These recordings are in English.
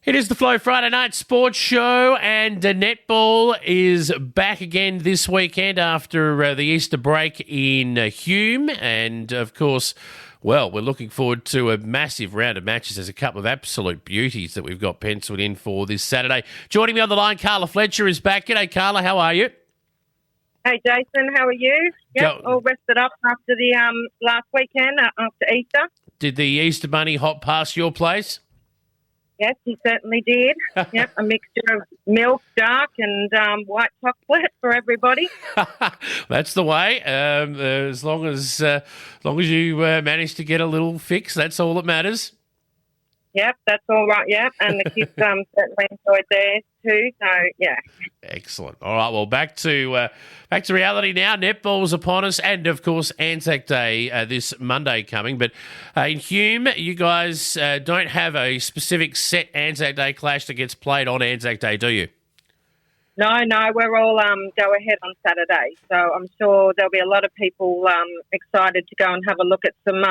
It is the Flow Friday Night Sports Show, and netball is back again this weekend after the Easter break in Hume. And, of course, well, we're looking forward to a massive round of matches. There's a couple of absolute beauties that we've got penciled in for this Saturday. Joining me on the line, Carla Fletcher is back. G'day, Carla. How are you? Hey, Jason. How are you? Yep, all rested up after the last weekend, after Easter. Did the Easter Bunny hop past your place? Yes, he certainly did. Yep, a mixture of milk, dark, and white chocolate for everybody. That's the way. As long as you manage to get a little fix, that's all that matters. Yep, that's all right. Yep, and the kids certainly enjoyed theirs too. So yeah, excellent. All right, well back to reality now. Netball's upon us, and of course Anzac Day this Monday coming. But in Hume, you guys don't have a specific set Anzac Day clash that gets played on Anzac Day, do you? No, we're all go ahead on Saturday. So I'm sure there'll be a lot of people excited to go and have a look at some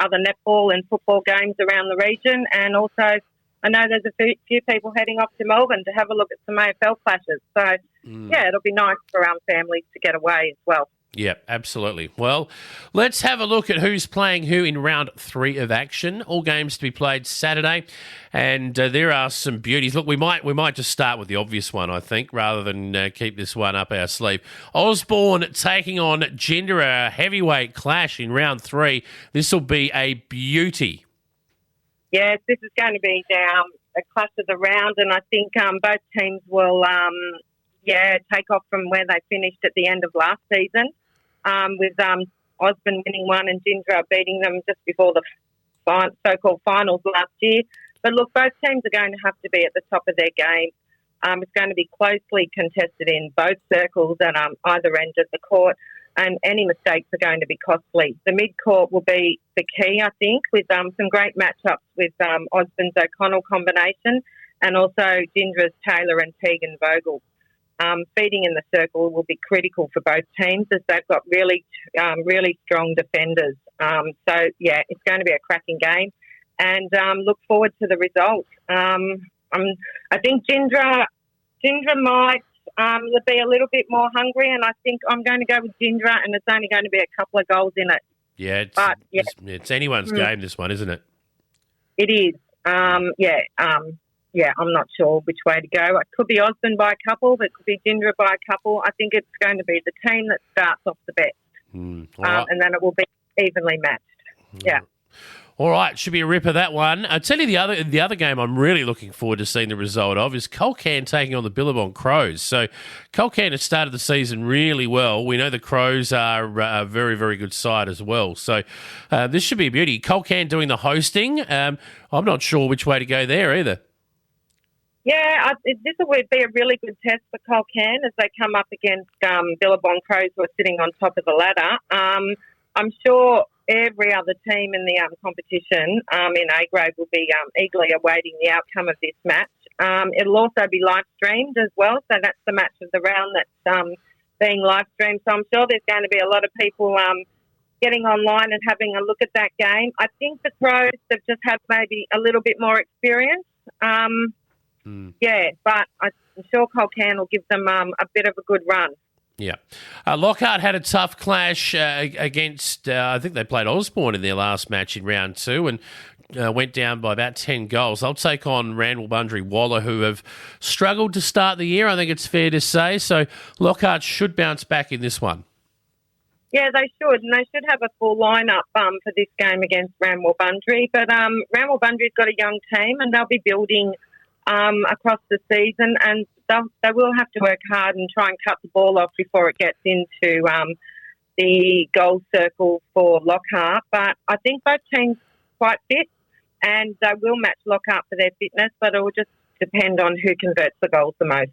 other netball and football games around the region. And also, I know there's a few people heading off to Melbourne to have a look at some AFL clashes. So, yeah, it'll be nice for families to get away as well. Yeah, absolutely. Well, let's have a look at who's playing who in round 3 of action. All games to be played Saturday, and there are some beauties. Look, we might just start with the obvious one, I think, rather than keep this one up our sleeve. Osborne taking on Gender, a heavyweight clash in round 3. This will be a beauty. Yes, this is going to be a clash of the round, and I think both teams will, take off from where they finished at the end of last season. With Osborne winning one and Ginger beating them just before the so-called finals last year. But look, both teams are going to have to be at the top of their game. It's going to be closely contested in both circles and either end of the court, and any mistakes are going to be costly. The mid-court will be the key, I think, with some great matchups with Osborne's O'Connell combination and also Ginger's Taylor and Tegan Vogel. Feeding in the circle will be critical for both teams as they've got really strong defenders. It's going to be a cracking game, and look forward to the result. I think Ginger might be a little bit more hungry, and I think I'm going to go with Ginger, and it's only going to be a couple of goals in it. Yeah, it's anyone's game, this one, isn't it? It is. I'm not sure which way to go. It could be Osborne by a couple, but it could be Ginger by a couple. I think it's going to be the team that starts off the best, and then it will be evenly matched. Yeah. All right, should be a ripper, that one. I'll tell you the other game I'm really looking forward to seeing the result of is Culcairn taking on the Billabong Crows. So Culcairn has started the season really well. We know the Crows are a very, very good side as well. So this should be a beauty. Culcairn doing the hosting. I'm not sure which way to go there either. Yeah, this would be a really good test for Culcairn as they come up against Billabong Crows, who are sitting on top of the ladder. I'm sure every other team in the competition in A grade will be eagerly awaiting the outcome of this match. It'll also be live streamed as well, so that's the match of the round that's being live streamed. So I'm sure there's going to be a lot of people getting online and having a look at that game. I think the Crows have just had maybe a little bit more experience. Yeah, but I'm sure Culcairn will give them a bit of a good run. Yeah. Lockhart had a tough clash against, I think they played Osborne in their last match in round 2 and went down by about 10 goals. They'll take on Randall Bundry Waller, who have struggled to start the year, I think it's fair to say. So Lockhart should bounce back in this one. Yeah, they should, and they should have a full lineup for this game against Randall Bundry. But Randall Bundry's got a young team, and they'll be building across the season, and they will have to work hard and try and cut the ball off before it gets into the goal circle for Lockhart. But I think both teams quite fit, and they will match Lockhart for their fitness, but it will just depend on who converts the goals the most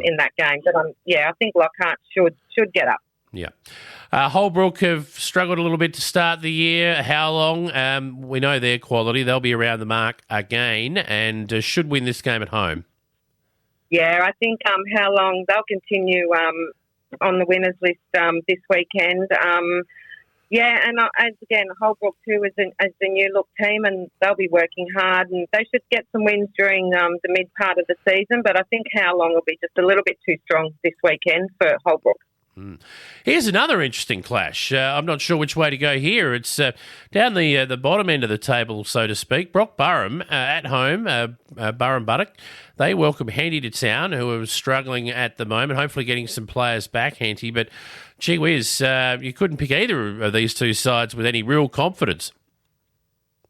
in that game. But I think Lockhart should get up. Yeah. Holbrook have struggled a little bit to start the year. How long? We know their quality. They'll be around the mark again and should win this game at home. Yeah, I think how long they'll continue on the winners list this weekend. Yeah, and as again, Holbrook too is a new look team, and they'll be working hard, and they should get some wins during the mid part of the season. But I think How Long will be just a little bit too strong this weekend for Holbrook. Here's another interesting clash. I'm not sure which way to go here. It's down the bottom end of the table, so to speak. Brock Burham at home, Burham Buttock. They welcome Henty to town, who are struggling at the moment, hopefully getting some players back, Henty. But, gee whiz, you couldn't pick either of these two sides with any real confidence.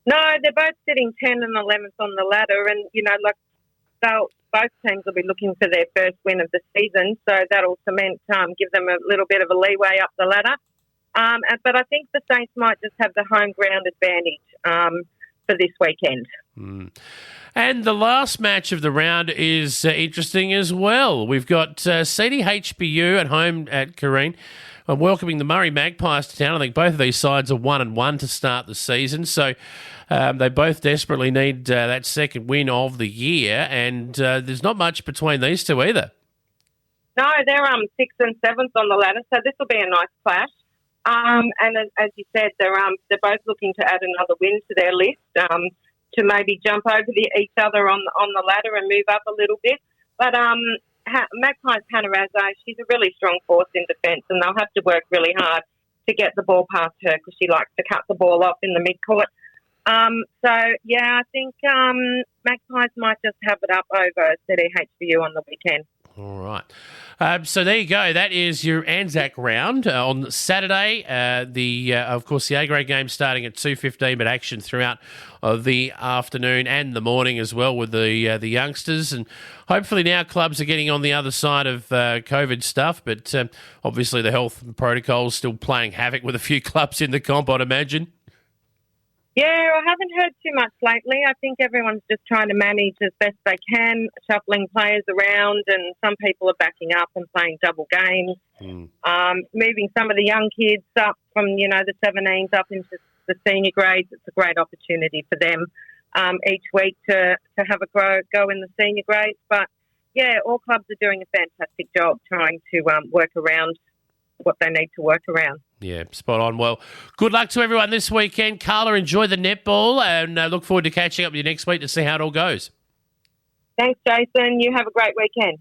No, they're both sitting 10 and 11th on the ladder, and, both teams will be looking for their first win of the season, so that'll give them a little bit of a leeway up the ladder. But I think the Saints might just have the home ground advantage for this weekend. And the last match of the round is interesting as well. We've got CDHBU at home at Careen. Welcoming the Murray Magpies to town. I think both of these sides are 1-1 to start the season, so they both desperately need that second win of the year, and there's not much between these two either. No, they're 6th and 7th on the ladder, so this will be a nice clash. And as you said, they're both looking to add another win to their list to maybe jump over each other on the ladder and move up a little bit. But Magpies Hannah Razzo, she's a really strong force in defence, and they'll have to work really hard to get the ball past her because she likes to cut the ball off in the mid-court. I think Magpies might just have it up over CDHBU on the weekend. All right. So there you go. That is your Anzac round on Saturday. Of course, the A-grade game starting at 2:15, but action throughout the afternoon and the morning as well with the youngsters. And hopefully now clubs are getting on the other side of COVID stuff, but obviously the health protocols still playing havoc with a few clubs in the comp, I'd imagine. Yeah, I haven't heard too much lately. I think everyone's just trying to manage as best they can, shuffling players around, and some people are backing up and playing double games, moving some of the young kids up from, the 17s up into the senior grades. It's a great opportunity for them each week to have a go in the senior grades. But, yeah, all clubs are doing a fantastic job trying to work around what they need to work around. Yeah, spot on. Well, good luck to everyone this weekend. Carla, enjoy the netball, and look forward to catching up with you next week to see how it all goes. Thanks, Jason. You have a great weekend.